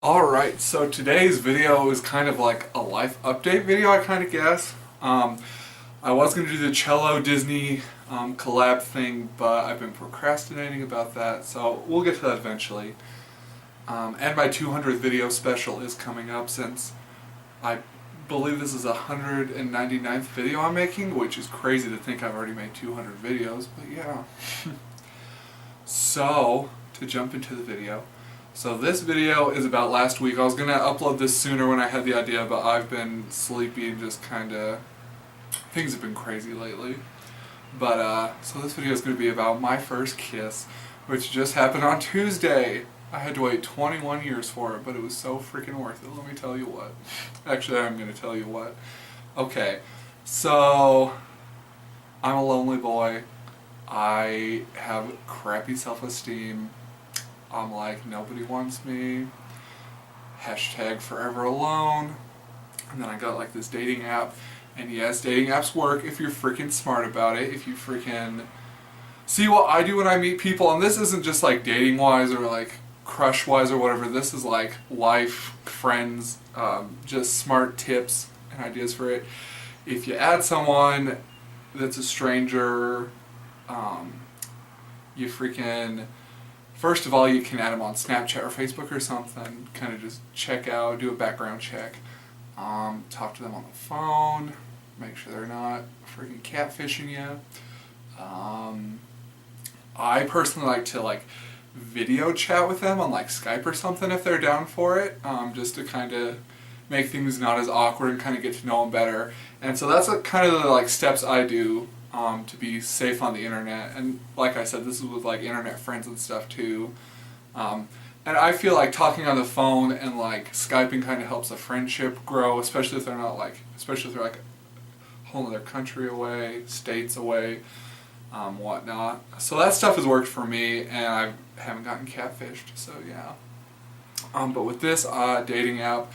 Alright, so today's video is kind of like a life update video, I kind of guess. I was going to do the Cello Disney collab thing, but I've been procrastinating about that, so we'll get to that eventually. And my 200th video special is coming up, since I believe this is the 199th video I'm making, which is crazy to think I've already made 200 videos, but yeah. So, to jump into the video. So this video is about last week. I was going to upload this sooner when I had the idea, but I've been sleepy and just kind of... things have been crazy lately. But, so this video is going to be about my first kiss, which just happened on Tuesday. I had to wait 21 years for it, but it was so freaking worth it, let me tell you what. Actually, I'm going to tell you what. Okay, so I'm a lonely boy. I have crappy self-esteem. I'm like, nobody wants me. Hashtag forever alone. And then I got like this dating app. And yes, dating apps work if you're freaking smart about it. If you freaking see what I do when I meet people. And this isn't just like dating wise or like crush wise or whatever. This is like life, friends, just smart tips and ideas for it. If you add someone that's a stranger, you freaking... First of all, you can add them on Snapchat or Facebook or something, kind of just check out, do a background check, talk to them on the phone, make sure they're not freaking catfishing you. I personally like to video chat with them on Skype or something if they're down for it, just to kind of make things not as awkward and kind of get to know them better. And so that's kind of the steps I do to be safe on the internet. And like I said, this is with internet friends and stuff too. And I feel like talking on the phone and Skyping kind of helps a friendship grow, especially if they're not especially if they're a whole other country away, states away, whatnot. So that stuff has worked for me, and I haven't gotten catfished, so yeah. But with this dating app,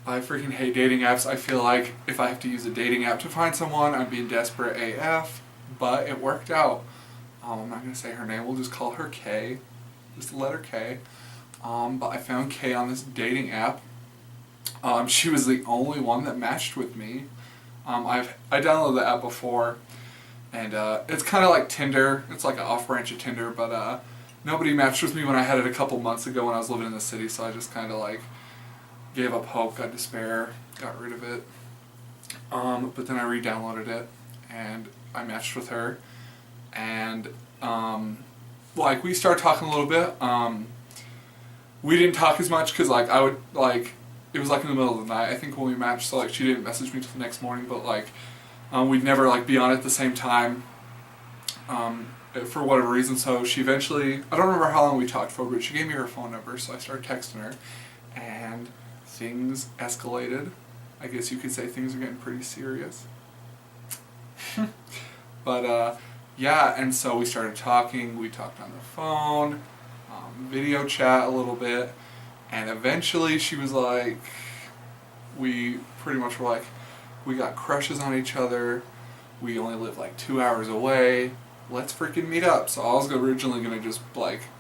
I freaking hate dating apps. I feel like if I have to use a dating app to find someone, I'm being desperate AF, but it worked out. I'm not going to say her name, we'll just call her K, just the letter K. But I found K on this dating app. She was the only one that matched with me. I downloaded the app before, and it's kind of like Tinder. It's like an off-branch of Tinder, but nobody matched with me when I had it a couple months ago when I was living in the city, so I just kind of gave up hope, got despair, got rid of it. But then I re-downloaded it, and I matched with her, and we started talking a little bit. We didn't talk as much because I would it was in the middle of the night I think when we matched, so she didn't message me till the next morning, but we'd never be on at the same time for whatever reason. So she eventually, I don't remember how long we talked for, but she gave me her phone number, so I started texting her, and things escalated. I guess you could say things are getting pretty serious. But yeah, and so we started talking, we talked on the phone, video chat a little bit, and eventually she was we pretty much were we got crushes on each other, we only live 2 hours away, let's freaking meet up. So I was originally going to just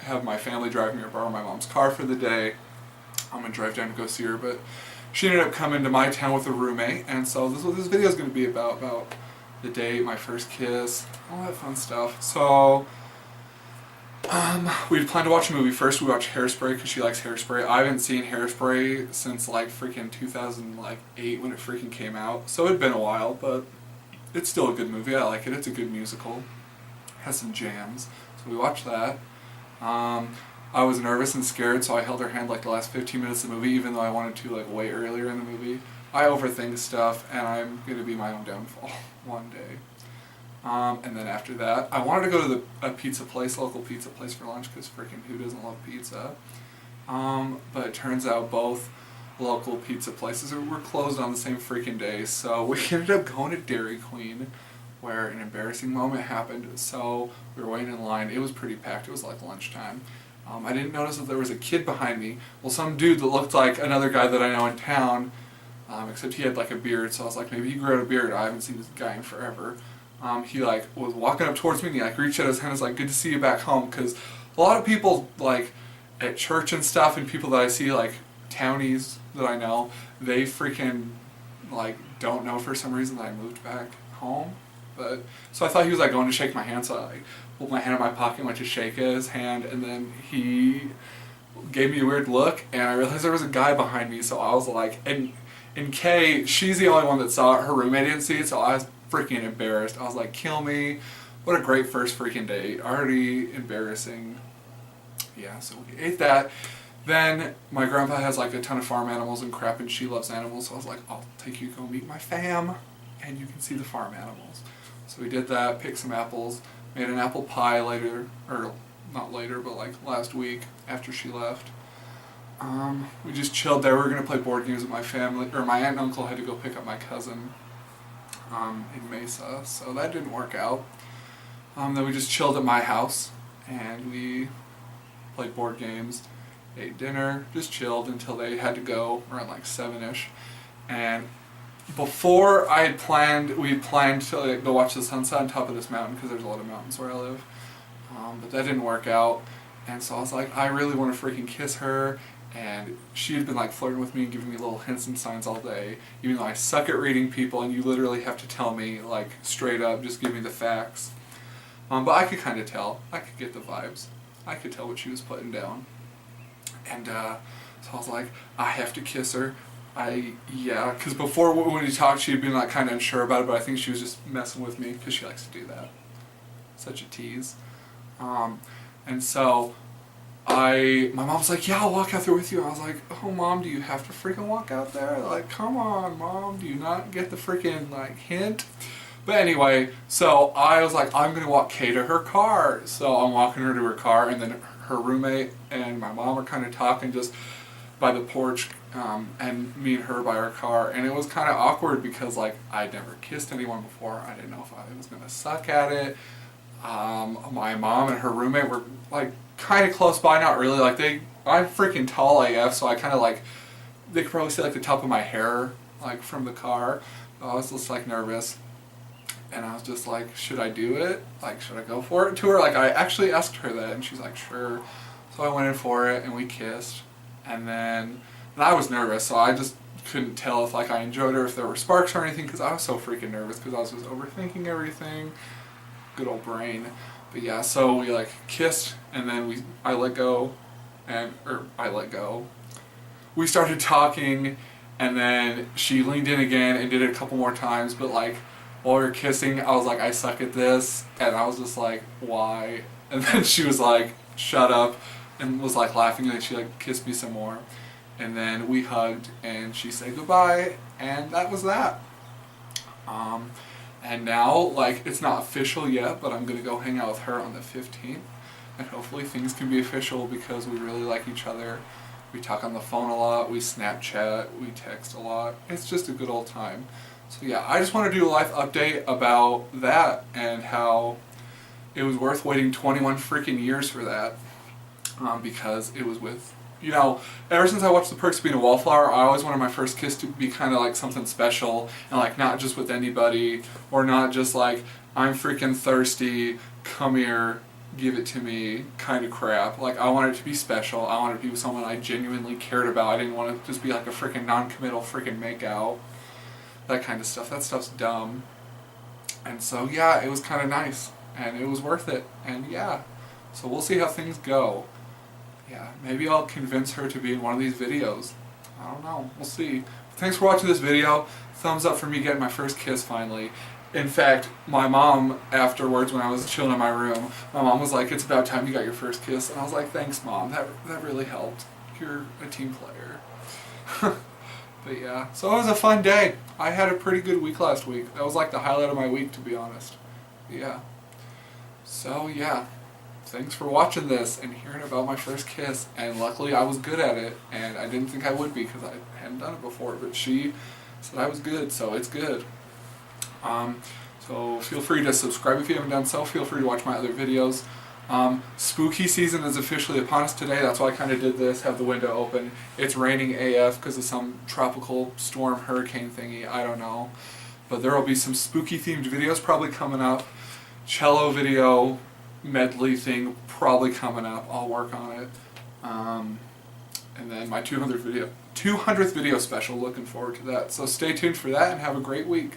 have my family drive me or borrow my mom's car for the day. I'm going to drive down to go see her, but she ended up coming to my town with a roommate, and so this is what this video is going to be about the date, my first kiss, all that fun stuff. So, we planned to watch a movie. First we watched Hairspray because she likes Hairspray. I haven't seen Hairspray since freaking 2008 when it freaking came out, so it'd been a while, but it's still a good movie. I like it. It's a good musical. Has some jams. So we watched that. I was nervous and scared, so I held her hand the last 15 minutes of the movie, even though I wanted to way earlier in the movie. I overthink stuff, and I'm going to be my own downfall one day. And then after that, I wanted to go to a pizza place, local pizza place for lunch, because freaking who doesn't love pizza? But it turns out both local pizza places were closed on the same freaking day, so we ended up going to Dairy Queen, where an embarrassing moment happened. So we were waiting in line. It was pretty packed. It was lunchtime. I didn't notice that there was a kid behind me. Well, some dude that looked like another guy that I know in town, except he had a beard, so I was maybe he grew out a beard. I haven't seen this guy in forever. He was walking up towards me, and he reached out his hand and was good to see you back home, because a lot of people at church and stuff, and people that I see townies that I know, they freaking like don't know for some reason that I moved back home. But so I thought he was like going to shake my hand, so I like pulled my hand in my pocket and went to shake his hand, and then he gave me a weird look, and I realized there was a guy behind me, so I was like, and Kay, she's the only one that saw it, her roommate didn't see it, so I was freaking embarrassed. I was like, kill me. What a great first freaking date. Already embarrassing. Yeah, so we ate that. Then my grandpa has like a ton of farm animals and crap, and she loves animals, so I was like, I'll take you to go meet my fam, and you can see the farm animals. So we did that, picked some apples, made an apple pie later, or not later, but like last week after she left. We just chilled there. We were going to play board games with my family, or my aunt and uncle had to go pick up my cousin in Mesa, so that didn't work out. Then we just chilled at my house, and we played board games, ate dinner, just chilled until they had to go around like 7-ish. And before we had planned to like, go watch the sunset on top of this mountain, because there's a lot of mountains where I live. But that didn't work out, and so I was like, I really want to freaking kiss her. And she had been like flirting with me and giving me little hints and signs all day, even though I suck at reading people and you literally have to tell me like straight up, just give me the facts. But I could kind of tell. I could get the vibes. I could tell what she was putting down. And so I was like, I have to kiss her. Yeah, because before when we talked, she had been like kind of unsure about it, but I think she was just messing with me because she likes to do that. Such a tease. And so my mom was like, yeah, I'll walk out there with you. And I was like, oh, Mom, do you have to freaking walk out there? Like, come on, Mom, do you not get the freaking, like, hint? But anyway, so I was like, I'm going to walk Kay to her car. So I'm walking her to her car, and then her roommate and my mom are kind of talking just by the porch, and me and her by our car. And it was kind of awkward because, like, I'd never kissed anyone before. I didn't know if I was going to suck at it. My mom and her roommate were, like, kind of close by, not really, like, I'm freaking tall AF, so I kind of, like, they could probably see, like, the top of my hair, like, from the car. I was just, like, nervous, and I was just like, should I do it? Like, should I go for it to her? Like, I actually asked her that, and she's like, sure. So I went in for it, and we kissed, and I was nervous, so I just couldn't tell if, like, I enjoyed her, if there were sparks or anything, because I was so freaking nervous, because I was just overthinking everything. Good old brain. But yeah, so we like kissed, and then I let go. We started talking, and then she leaned in again and did it a couple more times, but like while we were kissing, I was like, I suck at this, and I was just like, why? And then she was like, shut up, and was like laughing, and then she like kissed me some more. And then we hugged, and she said goodbye, and that was that. And now, like, it's not official yet, but I'm going to go hang out with her on the 15th. And hopefully things can be official because we really like each other. We talk on the phone a lot, we Snapchat, we text a lot. It's just a good old time. So yeah, I just want to do a life update about that and how it was worth waiting 21 freaking years for that. Because it was with, you know, ever since I watched The Perks of Being a Wallflower, I always wanted my first kiss to be kind of like something special, and like not just with anybody, or not just like, I'm freaking thirsty, come here, give it to me kind of crap. Like, I wanted it to be special. I wanted it to be with someone I genuinely cared about. I didn't want it to just be like a freaking non-committal freaking makeout. That kind of stuff. That stuff's dumb. And so yeah, it was kind of nice, and it was worth it, and yeah. So we'll see how things go. Yeah, maybe I'll convince her to be in one of these videos. I don't know. We'll see. Thanks for watching this video. Thumbs up for me getting my first kiss finally. In fact, my mom, afterwards when I was chilling in my room, my mom was like, it's about time you got your first kiss. And I was like, thanks, Mom. That really helped. You're a team player. But yeah, so it was a fun day. I had a pretty good week last week. That was like the highlight of my week, to be honest. Yeah. So yeah. Thanks for watching this and hearing about my first kiss, and luckily I was good at it, and I didn't think I would be because I hadn't done it before, but she said I was good, so it's good. So feel free to subscribe if you haven't done so. Feel free to watch my other videos. Spooky season is officially upon us today. That's why I kind of did this, have the window open. It's raining AF because of some tropical storm hurricane thingy, I don't know. But there will be some spooky themed videos probably coming up. Cello video medley thing probably coming up. I'll work on it. And then my 200th 200th video special. Looking forward to that. So stay tuned for that and have a great week.